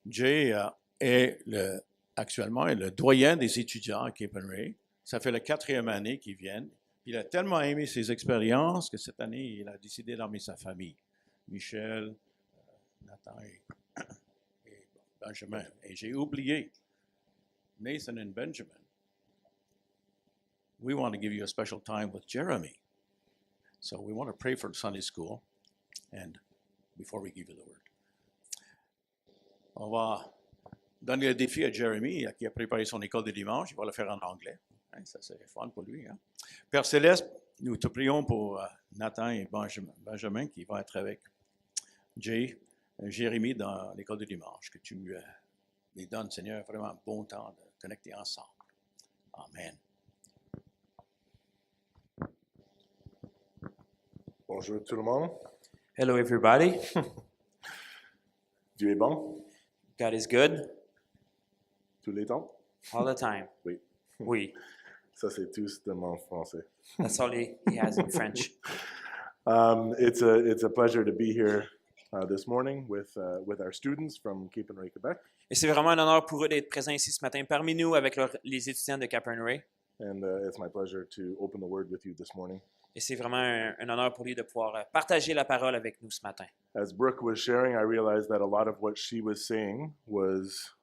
Jay actuellement est le doyen des étudiants à Cape Henry. Ça fait la 4e année qu'ils viennent. Il a tellement aimé ses expériences que cette année, il a décidé d'emmener sa famille. Michel, Nathan et Benjamin. Et j'ai oublié Nathan and Benjamin. We want to give you a special time with Jeremy. So we want to pray for the Sunday school and before we give you the word. On va donner le défi à Jeremy qui a préparé son école de dimanche. Il va le faire en anglais. Hein, ça, c'est fun pour lui. Hein? Père Céleste, nous te prions pour Nathan et Benjamin qui vont être avec Jay, Jérémie dans l'école de dimanche. Que tu les donnes, Seigneur, vraiment un bon temps de connecter ensemble. Amen. Bonjour tout le monde. Hello, everybody. Dieu est bon God is good tous les temps. all the time. Oui. Oui. Ça, c'est tous de mon français. That's all he has in French. It's a pleasure to be here this morning with our students from Cape Henry, Quebec. Et c'est vraiment un honneur pour eux d'être présents ici ce matin parmi nous avec les étudiants de Cape Henry. And it's my pleasure to open the word with you this morning. Et c'est vraiment un honneur pour lui de pouvoir partager la parole avec nous ce matin. As Brooke was sharing, I realized that a lot of what she was saying is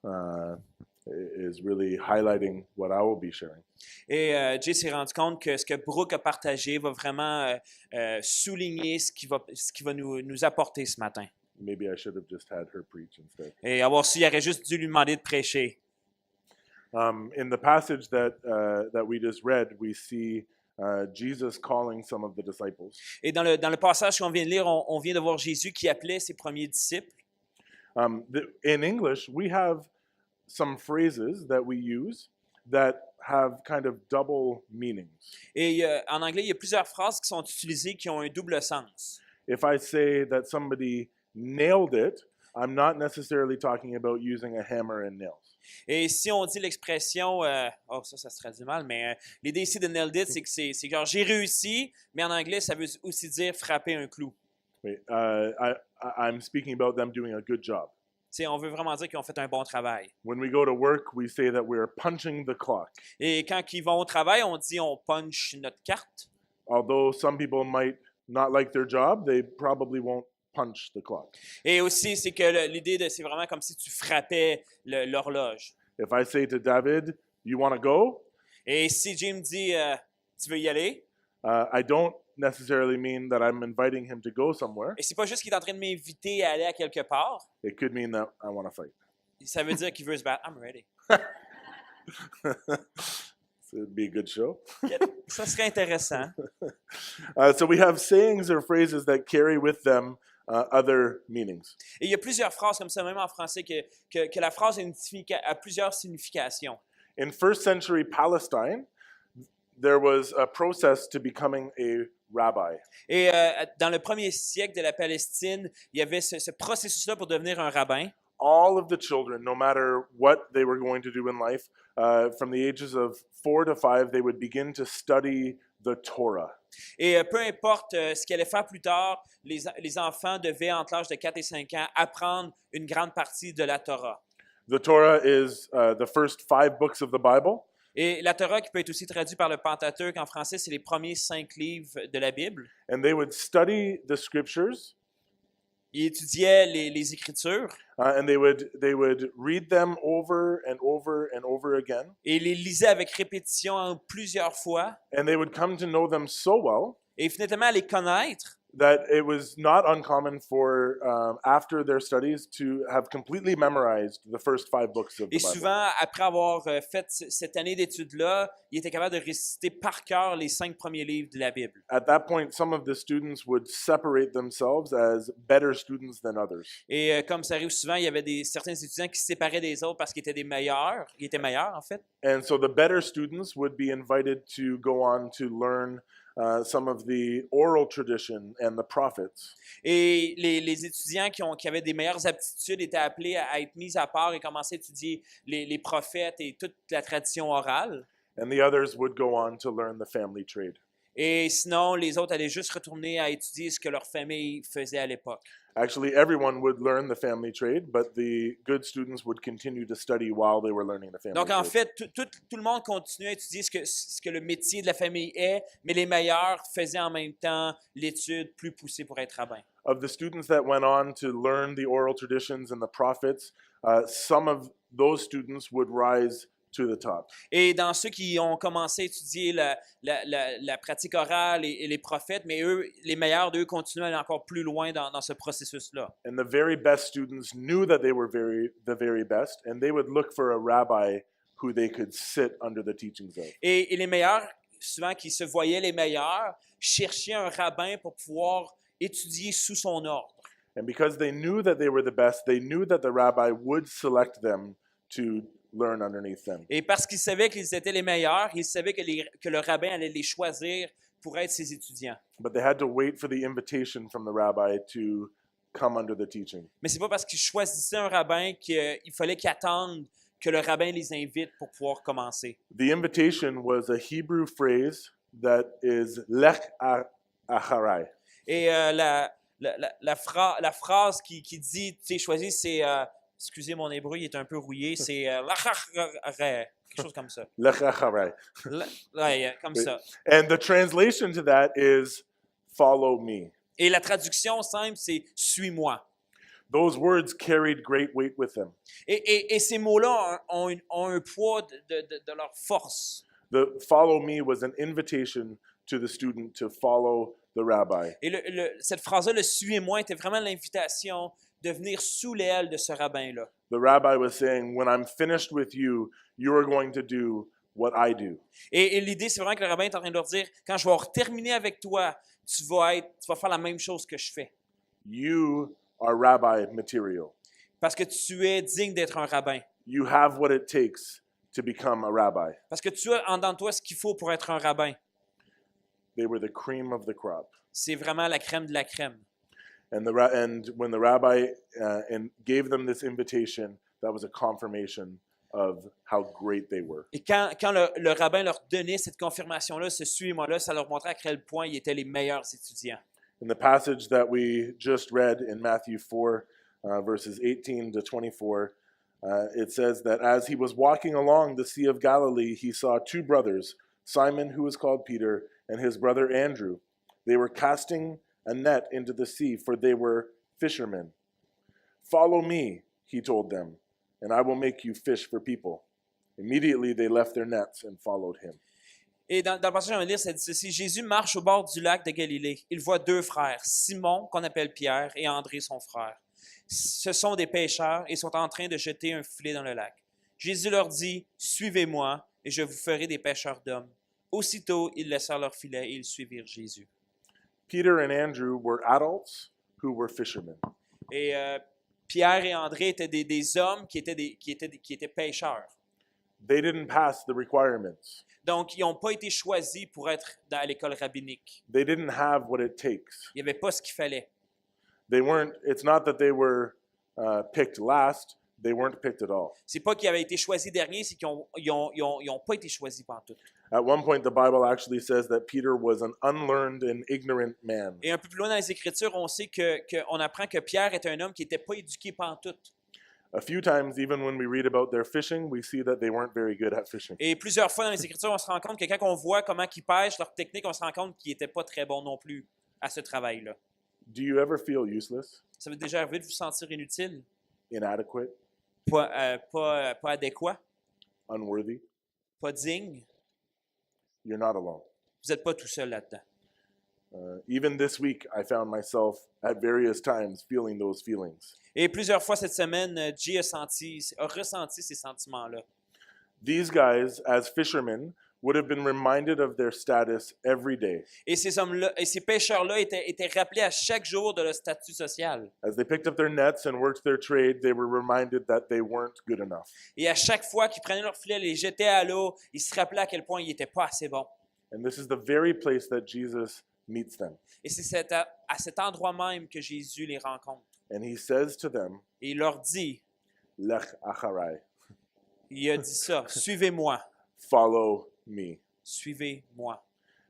really highlighting what I will be sharing. Et Jay s'est rendu compte que ce que Brooke a partagé va vraiment souligner ce qui va nous apporter ce matin. Maybe I should have just had her preach instead. Et avoir su, il aurait juste dû lui demander de prêcher. In the passage that we just read, we see Jesus calling some of the disciples. Et dans le passage qu'on vient de lire, on vient de voir Jésus qui appelait ses premiers disciples. In English, we have some phrases that we use that have kind of double meanings. Et en anglais, il y a plusieurs phrases qui sont utilisées qui ont un double sens. If I say that somebody nailed it, I'm not necessarily talking about using a hammer and nails. Et si on dit l'expression, ça se traduit mal, mais l'idée ici de nailed it, c'est que c'est genre j'ai réussi, mais en anglais, ça veut aussi dire frapper un clou. Wait, I'm speaking about them doing a good job. T'sais, on veut vraiment dire qu'ils ont fait un bon travail. When we go to work, we say that we're punching the clock. Et quand ils vont au travail, on dit on punch notre carte. Although some people might not like their job, they probably won't punch the clock. Et aussi, c'est que l'idée, c'est vraiment comme si tu frappais l'horloge. If I say to David, you want to go? Et si Jim dit, tu veux y aller? I don't necessarily mean that I'm inviting him to go somewhere. Et c'est pas juste qu'il est en train de m'inviter à aller à quelque part. It could mean that I want to fight. Ça veut dire qu'il veut se battre. I'm ready. So it'd be a good show. Ça serait intéressant. So we have sayings or phrases that carry with them other meanings. Et il y a plusieurs phrases comme ça, même en français, que la phrase a plusieurs significations. In first century Palestine, there was a process to becoming a rabbi. Et dans le premier siècle de la Palestine, il y avait ce processus-là pour devenir un rabbin. All of the children, no matter what they were going to do in life, from the ages of 4 to 5, they would begin to study the Torah. Et peu importe ce qu'ils allaient faire plus tard, les enfants devaient, entre l'âge de 4 et 5 ans, apprendre une grande partie de la Torah. The Torah is the first 5 books of the Bible. Et la Torah, qui peut être aussi traduite par le Pentateuque en français, c'est les premiers 5 livres de la Bible. And they would study the scriptures. Ils étudiaient les Écritures. And they would read them over and over and over again. Et ils les lisaient avec répétition plusieurs fois. And they would come to know them so well. Et finalement, à les connaître. That it was not uncommon for after their studies to have completely memorized the first 5 books of the Et Bible. souvent, après avoir fait cette année d'études-là, ils étaient capables de réciter par cœur les 5 premiers livres de la Bible. At that point, some of the students would separate themselves as better students than others. Et comme ça arrive souvent, il y avait certains étudiants qui se séparaient des autres parce qu'ils étaient meilleurs en fait. And so the better students would be invited to go on to learn some of the oral tradition and the prophets. Et les étudiants qui avaient des meilleures aptitudes étaient appelés à être mis à part et commencer à étudier les prophètes et toute la tradition orale. And the others would go on to learn the family trade. Et sinon, les autres allaient juste retourner à étudier ce que leur famille faisait à l'époque. Actually, everyone would learn the family trade, but the good students would continue to study while they were learning the family Donc, en trade. fait, tout le monde continuait à étudier ce que le métier de la famille est, mais les meilleurs faisaient en même temps l'étude plus poussée pour être rabbin. Of the students that went on to learn the oral traditions and the prophets, some of those students would rise to the top. Et dans ceux qui ont commencé à étudier la pratique orale et les prophètes, mais eux, les meilleurs d'eux, continuaient à aller encore plus loin dans ce processus-là. And the very best students knew that they were the very best, and they would look for a rabbi who they could sit under the teachings of. Et les meilleurs, souvent qui se voyaient les meilleurs, cherchaient un rabbin pour pouvoir étudier sous son ordre. And because they knew that they were the best, they knew that the rabbi would select them to learn underneath them. Et parce qu'ils savaient qu'ils étaient les meilleurs, ils savaient que le rabbin allait les choisir pour être ses étudiants. But they had to wait for the invitation from the rabbi to come under the teaching. Mais c'est pas parce qu'ils choisissaient un rabbin qu'il fallait qu'ils attendent que le rabbin les invite pour pouvoir commencer. The invitation was a Hebrew phrase that is lech acharai. Et la phrase qui dit, tu sais, choisi, c'est, excusez mon hébreu, il est un peu rouillé, c'est quelque chose comme ça. Lech acharai. Ouais, comme ça. And the translation to that is follow me. Et la traduction simple, c'est suis-moi. Those words carried great weight with them. Et ces mots-là ont un poids de leur force. The follow me was an invitation to the student to follow the rabbi. Et cette phrase-là, le suivez-moi, était vraiment l'invitation de venir sous l'aile de ce rabbin-là. The rabbi was saying, when I'm finished with you, you are going to do what I do. Et l'idée, c'est vraiment que le rabbin est en train de leur dire, quand je vais terminer avec toi, tu vas faire la même chose que je fais. You are rabbi material. Parce que tu es digne d'être un rabbin. You have what it takes to become a rabbi. Parce que tu as en dedans de toi ce qu'il faut pour être un rabbin. They were the cream of the crop. C'est vraiment la crème de la crème. And when the rabbi gave them this invitation, that was a confirmation of how great they were. Et quand le rabbin leur donnait cette confirmation-là, ce suivez-moi-là, ça leur montrait à quel point ils étaient les meilleurs étudiants. In the passage that we just read in Matthew 4, verses 18 to 24, it says that as he was walking along the Sea of Galilee, he saw two brothers, Simon, who was called Peter, and his brother Andrew. They were casting a net into the sea, for they were fishermen. Follow me, he told them, and I will make you fish for people. Immediately they left their nets and followed him. Et dans le passage, on va lire, ça dit ceci. Jésus marche au bord du lac de Galilée. Il voit deux frères, Simon, qu'on appelle Pierre, et André, son frère. Ce sont des pêcheurs et sont en train de jeter un filet dans le lac. Jésus leur dit, « Suivez-moi, et je vous ferai des pêcheurs d'hommes. » Aussitôt, ils laissèrent leur filet et ils suivirent Jésus. Peter and Andrew were adults who were fishermen. Et Pierre et André étaient des hommes qui étaient pêcheurs. They didn't pass the requirements. Donc, ils n'ont pas été choisis pour être à l'école rabbinique. They didn't have what it takes. Il n'y avait pas ce qu'il fallait. It's not that they were picked last, they weren't picked at all. C'est pas qu'ils avaient été choisis derniers, c'est qu'ils n'ont pas été choisis pantoute. At one point, the Bible actually says that Peter was an unlearned and ignorant man. Et un peu plus loin dans les Écritures, on sait on apprend que Pierre est un homme qui n'était pas éduqué pantoute. A few times, even when we read about their fishing, we see that they weren't very good at fishing. Et plusieurs fois dans les Écritures, on se rend compte que quand on voit comment ils pêchent, leur technique, on se rend compte qu'ils n'étaient pas très bons non plus à ce travail-là. Do you ever feel useless, Ça vous est déjà arrivé de vous sentir inutile, inadequate, pas adéquat, unworthy? pas digne? You're not alone. Vous n'êtes pas tout seul là-dedans. Even this week, I found myself at various times feeling those feelings. Et plusieurs fois cette semaine, Jay a ressenti ces sentiments-là. These guys, as fishermen, would have been reminded of their status every day. Et ces hommes-là, et ces pêcheurs-là étaient rappelés à chaque jour de leur statut social. As they picked up their nets and worked their trade, they were reminded that they weren't good enough. Et à chaque fois qu'ils prenaient leur filet, les jetaient à l'eau, ils se rappelaient à quel point ils n'étaient pas assez bons. And this is the very place that Jesus meets them. Et c'est à cet endroit même que Jésus les rencontre. And he says to them, Et il leur dit, Lech acharai, il a dit ça, suivez-moi, follow me. suivez-moi.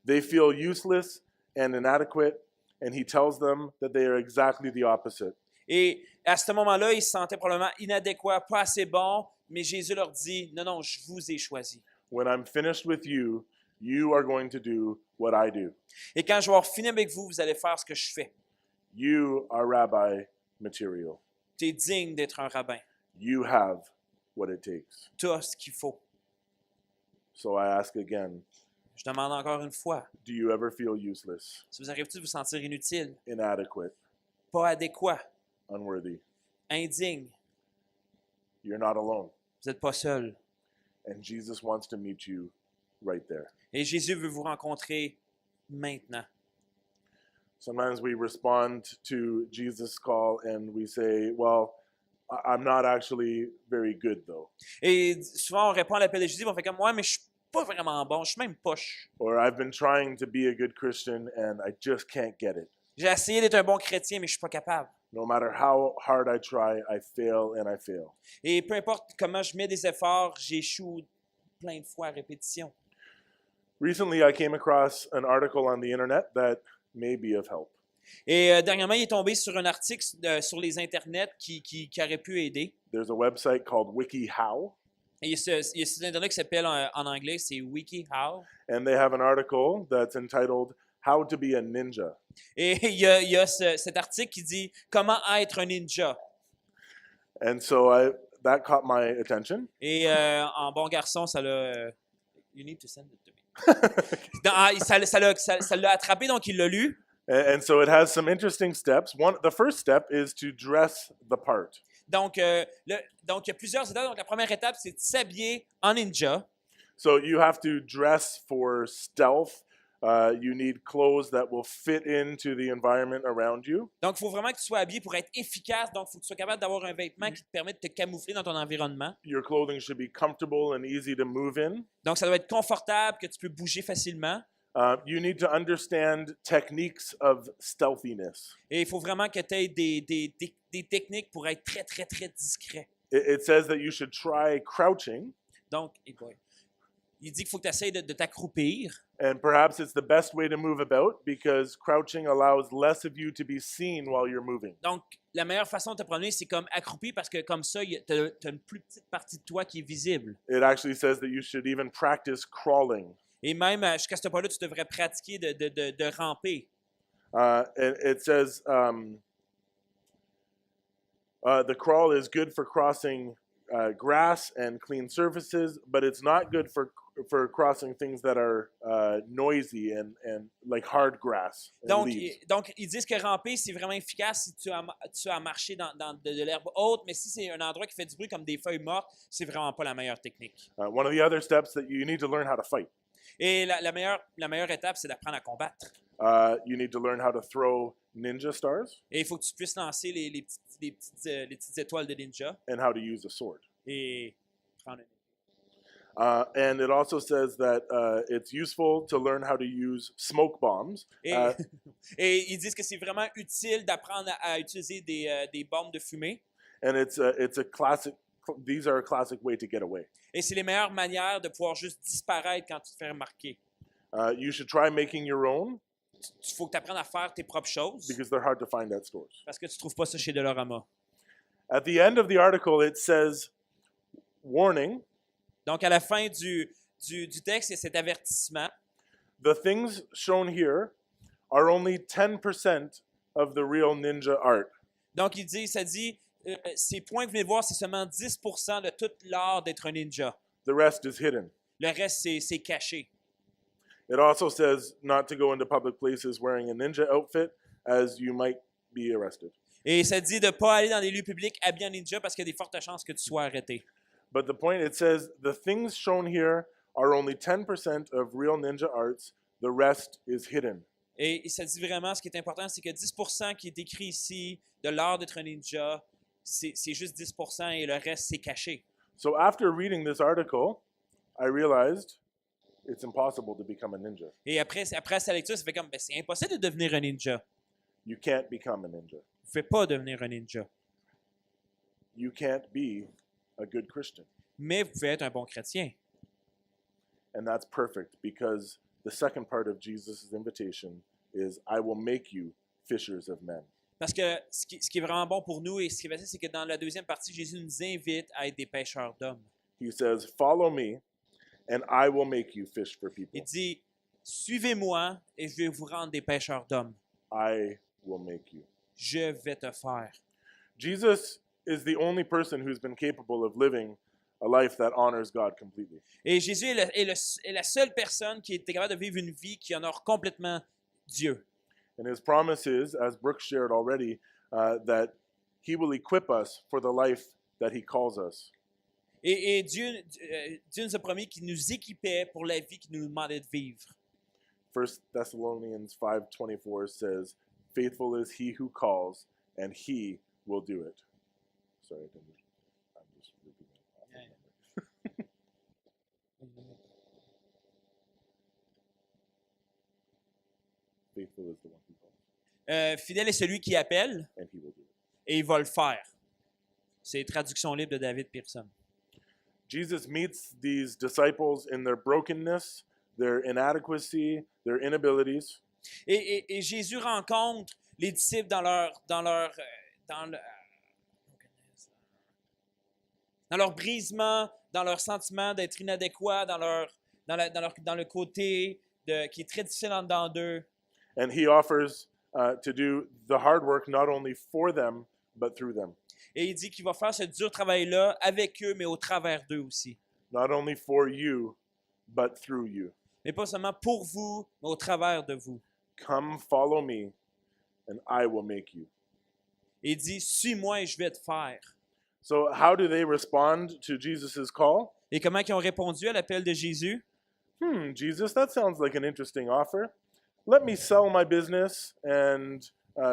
They feel useless and inadequate, and he tells them that they are exactly the opposite. Et à ce moment-là, ils se sentaient probablement inadéquats, pas assez bons, mais Jésus leur dit, non, non, je vous ai choisi. When I'm finished with you, you are going to do what I do. Et quand je vais avoir fini avec vous, vous allez faire ce que je fais. You are rabbi material. Tu es digne d'être un rabbin. You have what it takes. Tu as ce qu'il faut. So I ask again, Je demande encore une fois, do you ever feel useless, ça vous arrive-t-il de vous sentir inutile, inadequate, pas adéquat, unworthy? indigne? You're not alone. Vous n'êtes pas seul. And Jesus wants to meet you right there. Et Jésus veut vous rencontrer maintenant. Sometimes we respond to Jesus' call and we say, well, I'm not actually very good though. Et souvent, on répond à l'appel de Jésus, on fait comme, ouais, mais je suis pas vraiment bon, je suis même poche. Or I've been trying to be a good Christian and I just can't get it. J'ai essayé d'être un bon chrétien, mais je suis pas capable. No matter how hard I try, I fail and I fail. Et peu importe comment je mets des efforts, j'échoue plein de fois à répétition. Recently, I came across an article on the internet that may be of help. Et dernièrement, il est tombé sur un article sur les internets qui aurait pu aider. There's a website called WikiHow, Et il y a ce site internet qui s'appelle en anglais, c'est WikiHow. and they have an article that's entitled How to Be a Ninja. Et il y a cet article qui dit comment être un ninja. And so that caught my attention. Et en bon garçon, ça l'a. You need to send it to me. Ça l'a attrapé, donc il l'a lu. And so it has some interesting steps. The first step is to dress the part. Donc, donc, il y a plusieurs étapes. Donc, la première étape, c'est de s'habiller en ninja. So you have to dress for stealth. You need clothes that will fit into the environment around you. Donc, il faut vraiment que tu sois habillé pour être efficace. Donc, il faut que tu sois capable d'avoir un vêtement qui te permet de te camoufler dans ton environnement. Your clothing should be comfortable and easy to move in. Donc, ça doit être confortable, que tu peux bouger facilement. You need to understand techniques of stealthiness. Et il faut vraiment que tu aies des techniques pour être très, très, très discret. It says that you should try crouching, Donc, il dit qu'il faut que tu essaies de t'accroupir. and perhaps it's the best way to move about because crouching allows less of you to be seen while you're moving. Donc, la meilleure façon de te promener, c'est comme accroupi parce que comme ça, tu as une plus petite partie de toi qui est visible. It actually says that you should even practice crawling. Et même jusqu'à ce point-là, tu devrais pratiquer de ramper. It says the crawl is good for crossing grass and clean surfaces, but it's not good for crossing things that are noisy and like hard grass and leaves. Donc, ils disent que ramper, c'est vraiment efficace si tu as marché dans de l'herbe haute, mais si c'est un endroit qui fait du bruit comme des feuilles mortes, c'est vraiment pas la meilleure technique. One of the other steps that you need to learn how to fight. Et la meilleure étape, c'est d'apprendre à combattre. You need to learn how to throw ninja stars Et il faut que tu puisses lancer les petites étoiles de ninja and how to use a sword. et prendre And it also says that it's useful to learn how to use smoke bombs. et ils disent que c'est vraiment utile d'apprendre à utiliser des bombes de fumée. And it's a classic. These are a classic way to get away. Et c'est les meilleures manières de pouvoir juste disparaître quand tu te fais remarquer. You should try making your own Il faut que tu apprennes à faire tes propres choses because they're hard to find at stores. parce que tu ne trouves pas ça chez Dollarama. At the end of the article, it says, warning, Donc, à la fin du texte, il y a cet avertissement. the things shown here are only 10% of the real ninja art. Donc, ça dit, ces points que vous venez de voir, c'est seulement 10% de tout l'art d'être un ninja. The rest is hidden. Le reste, c'est caché. It also says not to go into public places wearing a ninja outfit as you might be arrested. Et ça dit de ne pas aller dans des lieux publics habillé en ninja parce qu'il y a des fortes chances que tu sois arrêté. But the point, it says the things shown here are only 10% of real ninja arts. The rest is hidden. Et ça dit vraiment, ce qui est important, c'est que 10% qui est écrit ici de l'art d'être un ninja, c'est juste 10% et le reste, c'est caché. So after reading this article, I realized it's impossible to become a ninja. Et après sa lecture, ça fait comme, ben, c'est impossible de devenir un ninja. You can't become a ninja. Vous ne pouvez pas devenir un ninja. You can't be a good Christian. Mais vous pouvez être un bon chrétien. And that's perfect because the second part of Jesus' invitation is, I will make you fishers of men. Parce que ce qui est vraiment bon pour nous et ce qui est facile, c'est que dans la deuxième partie, Jésus nous invite à être des pêcheurs d'hommes. He says, follow me, and I will make you fish for people. Il dit, suivez-moi et je vais vous rendre des pêcheurs d'hommes. I will make you. Je vais te faire. Jesus is the only person who's been capable of living a life that honors God completely. Et Jésus est la seule personne qui était capable de vivre une vie qui honore complètement Dieu. And his promise is, as Brooke shared already, that he will equip us for the life that he calls us. Et Dieu nous a promis qu'il nous équipait pour la vie qu'il nous demandait de vivre. 1 Thessalonians 5:24 says, faithful is he who calls, and he will do it. Sorry, I'm just repeating that. Faithful is the one who calls, Fidèle est celui qui appelle and he will do it. et il va le faire. C'est traduction libre de David Pearson. Jesus meets these disciples in their brokenness, their inadequacy, their inabilities. Et Jésus rencontre les disciples dans leur brisement, dans leur sentiment d'être inadéquat, dans le côté qui est très difficile en dedans d'eux. And he offers to do the hard work not only for them, but through them. Et il dit qu'il va faire ce dur travail-là avec eux, mais au travers d'eux aussi. Not only for you, but through you. Mais pas seulement pour vous, mais au travers de vous. Come follow me, and I will make you. Et il dit, suis-moi et je vais te faire. So how do they respond to Jesus' call? Et comment ils ont répondu à l'appel de Jésus? Jesus, that sounds like an interesting offer. Let me sell my business and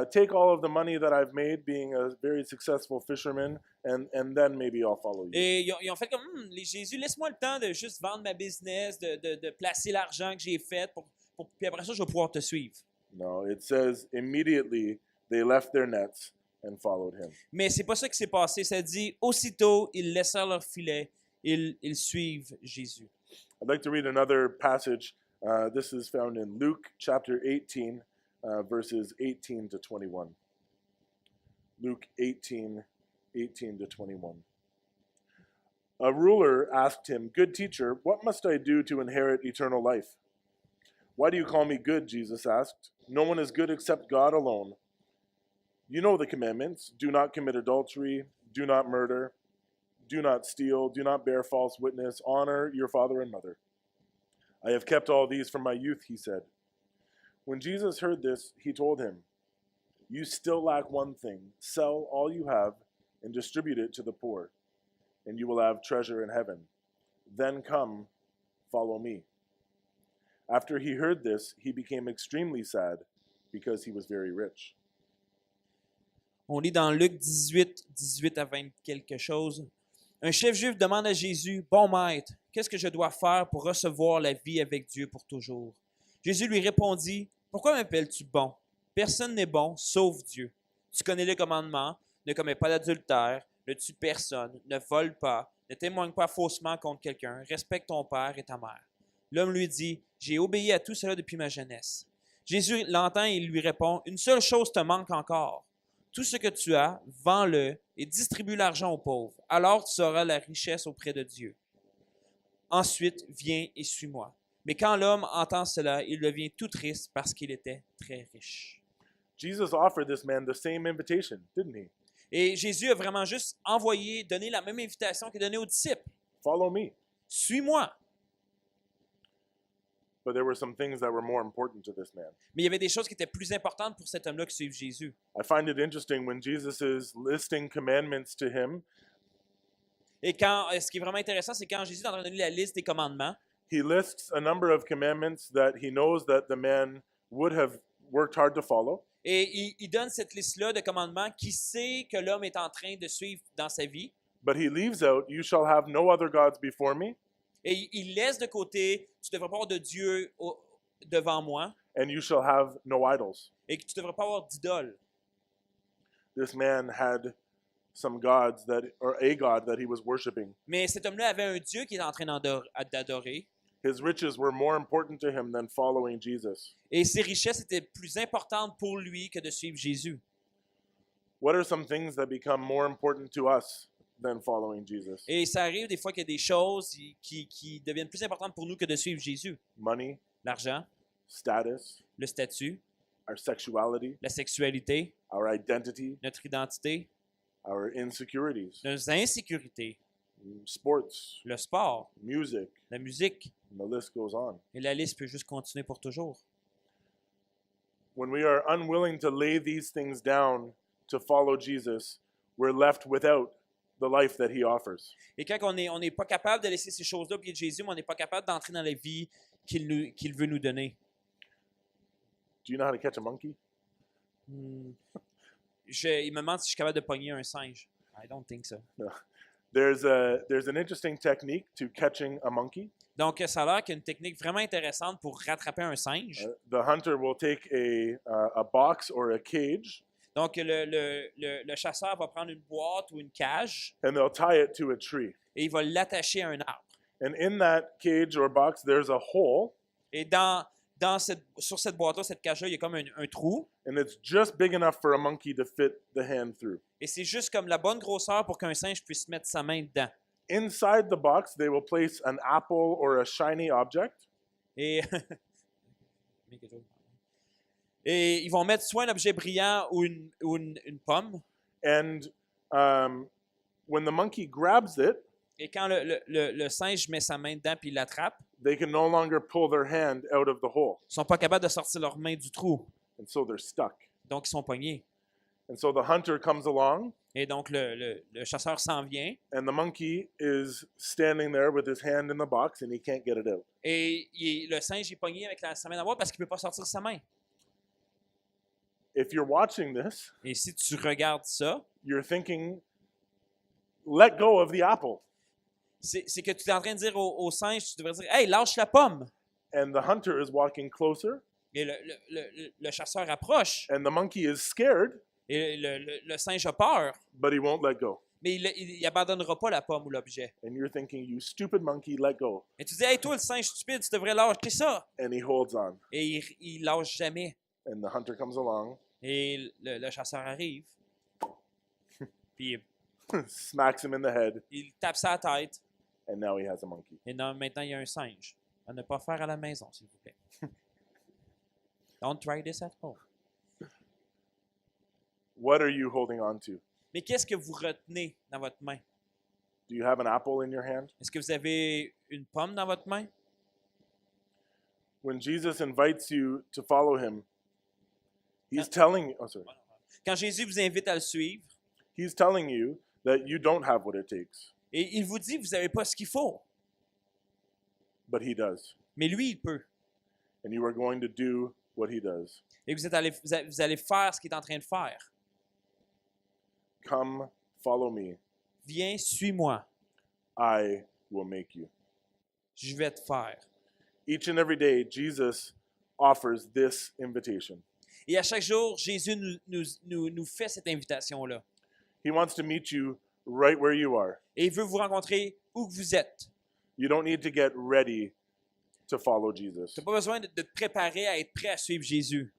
take all of the money that I've made being a very successful fisherman, and then maybe I'll follow you. Et ils ont fait comme, Jésus, laisse-moi le temps de juste vendre ma business, de placer l'argent que j'ai fait, puis après ça, je vais pouvoir te suivre. No, it says immediately they left their nets and followed him. Mais c'est pas ça qui s'est passé. Ça dit, aussitôt, ils laissèrent leur filet, ils suivent Jésus. I'd like to read another passage. This is found in Luke chapter 18, verses 18 to 21. Luke 18:18 to 21. A ruler asked him, "Good teacher, what must I do to inherit eternal life?" "Why do you call me good?" Jesus asked. "No one is good except God alone. You know the commandments. Do not commit adultery. Do not murder. Do not steal. Do not bear false witness. Honor your father and mother." "I have kept all these from my youth," he said. When Jesus heard this, he told him, "You still lack one thing. Sell all you have and distribute it to the poor, and you will have treasure in heaven. Then come, follow me." After he heard this, he became extremely sad because he was very rich. On lit dans Luc 18 à 20 quelque chose. Un chef juif demande à Jésus, « Bon maître, qu'est-ce que je dois faire pour recevoir la vie avec Dieu pour toujours? » Jésus lui répondit, « Pourquoi m'appelles-tu bon? Personne n'est bon, sauf Dieu. Tu connais les commandements, ne commets pas d'adultère, ne tue personne, ne vole pas, ne témoigne pas faussement contre quelqu'un, respecte ton père et ta mère. » L'homme lui dit, « J'ai obéi à tout cela depuis ma jeunesse. » Jésus l'entend et il lui répond, « Une seule chose te manque encore. Tout ce que tu as, vends-le et distribue l'argent aux pauvres. Alors tu auras la richesse auprès de Dieu. Ensuite, viens et suis-moi. » Mais quand l'homme entend cela, il devient tout triste parce qu'il était très riche. Jesus offered this man the same invitation, didn't he? Et Jésus a vraiment juste donné la même invitation qu'il donnait aux disciples. Follow me. Suis-moi. But there were some things that were more important to this man. Mais il y avait des choses qui étaient plus importantes pour cet homme-là qui suivent Jésus. I find it interesting when Jesus is listing commandments to him, Et ce qui est vraiment intéressant, c'est quand Jésus est en train de donner la liste des commandements, he lists a number of commandments that he knows that the man would have worked hard to follow. et il donne cette liste-là de commandements qu'il sait que l'homme est en train de suivre dans sa vie. But he leaves out, "You shall have no other gods before me, Et il laisse de côté, tu ne devrais pas avoir de Dieu devant moi, and you shall have no idols." et que tu ne devrais pas avoir d'idole. This man had some gods or a god that he was worshiping. Mais cet homme-là avait un Dieu qu'il est en train d'adorer. His riches were more important to him than following Jesus. Et ses richesses étaient plus importantes pour lui que de suivre Jésus. What are some things that become more important to us than following Jesus? Et ça arrive des fois qu'il y a des choses qui deviennent plus importantes pour nous que de suivre Jésus. Money, L'argent, status, le statut, our sexuality, la sexualité, our identity, notre identité, our insecurities, nos insécurités, sports, le sport, music, la musique. and the list goes on. Et la liste peut juste continuer pour toujours. When we are unwilling to lay these things down to follow Jesus, we're left without the life that he offers. Et quand on n'est pas capable de laisser ces choses-là au pied de Jésus, mais on n'est pas capable d'entrer dans la vie qu'il veut nous donner. Do you know how to catch a monkey? Il me demande si je suis capable de pogner un singe. I don't think so. No. There's an interesting technique to catching a monkey. Donc, ça a l'air qu'il y a une technique vraiment intéressante pour rattraper un singe. The hunter will take a box or a cage, Donc, le chasseur va prendre une boîte ou une cage and they'll tie it to a tree. et il va l'attacher à un arbre. And in that cage or box, there's a hole, Et sur cette boîte-là, cette cage-là, il y a comme un trou. and it's just big enough for a monkey to fit the hand through. Et c'est juste comme la bonne grosseur pour qu'un singe puisse mettre sa main dedans. Inside the box, they will place an apple or a shiny object, Et, et ils vont mettre soit un objet brillant ou une pomme. and when the monkey grabs it, Et quand le singe met sa main dedans puis il l'attrape, they can no longer pull their hand out of the hole, ils sont pas capables de sortir leur main du trou. and so they're stuck. Donc, ils sont pognés. And so the hunter comes along, Et donc, le chasseur s'en vient. and the monkey is standing there with his hand in the box, and he can't get it out. Et le singe est pogné avec sa main dans la boîte parce qu'il ne peut pas sortir sa main. If you're watching this, Et si tu regardes ça, you're thinking, let go of the apple. c'est que tu es en train de dire au singe, tu devrais dire « Hey, lâche la pomme! And the hunter is walking closer, » Et le chasseur approche. and the monkey is scared, Et le singe a peur. but he won't let go. Mais il abandonnera pas la pomme ou l'objet. And you're thinking, you stupid monkey, let go. Et tu dis « Hey, toi, le singe stupide, tu devrais lâcher ça! And he holds on. » Et il lâche jamais. And the hunter comes along, Et le chasseur arrive. Puis smacks him in the head, il tape sa tête. and now he has a monkey. Et maintenant, il y a un singe. À ne pas faire à la maison, s'il vous plaît. Don't try this at home. What are you holding on to? Mais qu'est-ce que vous retenez dans votre main? Do you have an apple in your hand? Est-ce que vous avez une pomme dans votre main? When Jesus invites you to follow him, he's telling you, Quand Jésus vous invite à le suivre, he's telling you that you don't have what it takes, et il vous dit que vous n'avez pas ce qu'il faut, but he does. mais lui, il peut. And you are going to do what he does. Et vous allez faire ce qu'il est en train de faire. Come, follow me. Viens, suis-moi. I will make you. Je vais te faire. Each and every day, Jesus offers this invitation. Et à chaque jour, Jésus nous fait cette invitation-là. He wants to meet you right where you are. Et il veut vous rencontrer où que vous êtes. You don't need to get ready to follow Jesus. Tu n'as pas besoin de te préparer à être prêt à suivre Jésus.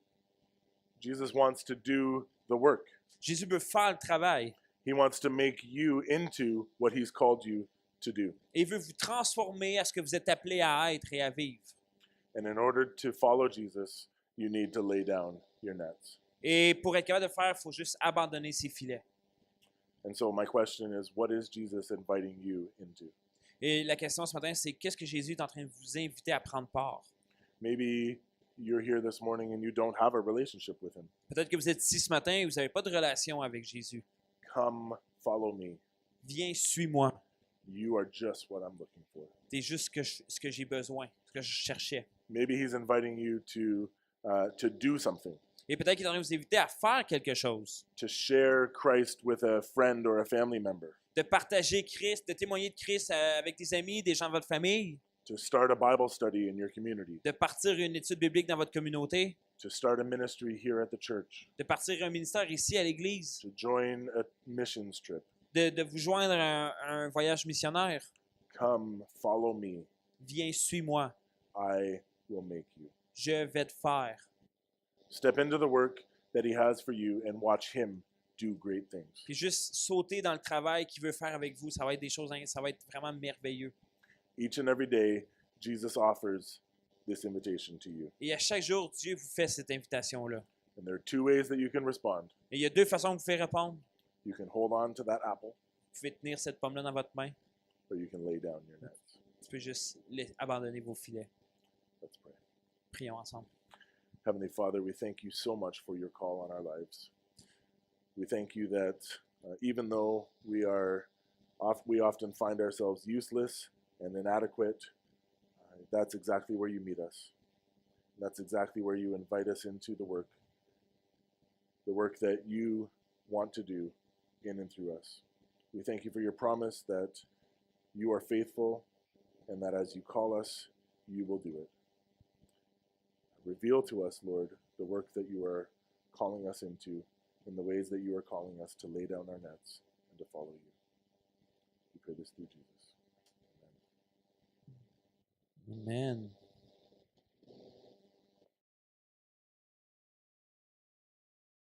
Jesus wants to do the work. Jésus veut faire le travail. He wants to make you into what he's called you to do. Et il veut vous transformer à ce que vous êtes appelé à être et à vivre. And in order to follow Jesus, you need to lay down your nets. Et pour être capable de le faire, il faut juste abandonner ses filets. And so my question is, what is Jesus inviting you into? Et la question ce matin, c'est qu'est-ce que Jésus est en train de vous inviter à prendre part? Maybe you're here this morning and you don't have a relationship with him. Peut-être que vous êtes ici ce matin et vous n'avez pas de relation avec Jésus. Come, follow me. Viens, suis-moi. You are just what I'm looking for. C'est juste ce que j'ai besoin, ce que je cherchais. Maybe he's inviting you to do something, Et peut-être qu'il est en train de vous inviter à faire quelque chose. to share Christ with a friend or a family member, De partager Christ, de témoigner de Christ avec des amis, des gens de votre famille. to start a Bible study in your community, De partir une étude biblique dans votre communauté. to start a ministry here at the church, De partir un ministère ici à l'église. to join a missions trip. De vous joindre à un voyage missionnaire. Come, follow me. Viens, suis-moi. I will make you. Je vais te faire. Step into the work that he has for you and watch him do great things. Puis juste sauter dans le travail qu'il veut faire avec vous, ça va être des choses, ça va être vraiment merveilleux. Each and every day, Jesus offers this invitation to you. Et à chaque jour, Dieu vous fait cette invitation-là. And there are two ways that you can respond. Et il y a deux façons que vous pouvez répondre. You can hold on to that apple, Vous pouvez tenir cette pomme-là dans votre main. or you can lay down your nets. Tu peux juste abandonner vos filets. Let's pray. Prions ensemble. Heavenly Father, we thank you so much for your call on our lives. We thank you that even though we often find ourselves useless and inadequate, that's exactly where you meet us. That's exactly where you invite us into the work that you want to do in and through us. We thank you for your promise that you are faithful and that as you call us, you will do it. Reveal to us, Lord, the work that you are calling us into in the ways that you are calling us to lay down our nets and to follow you. We pray this through Jesus. Amen. Amen.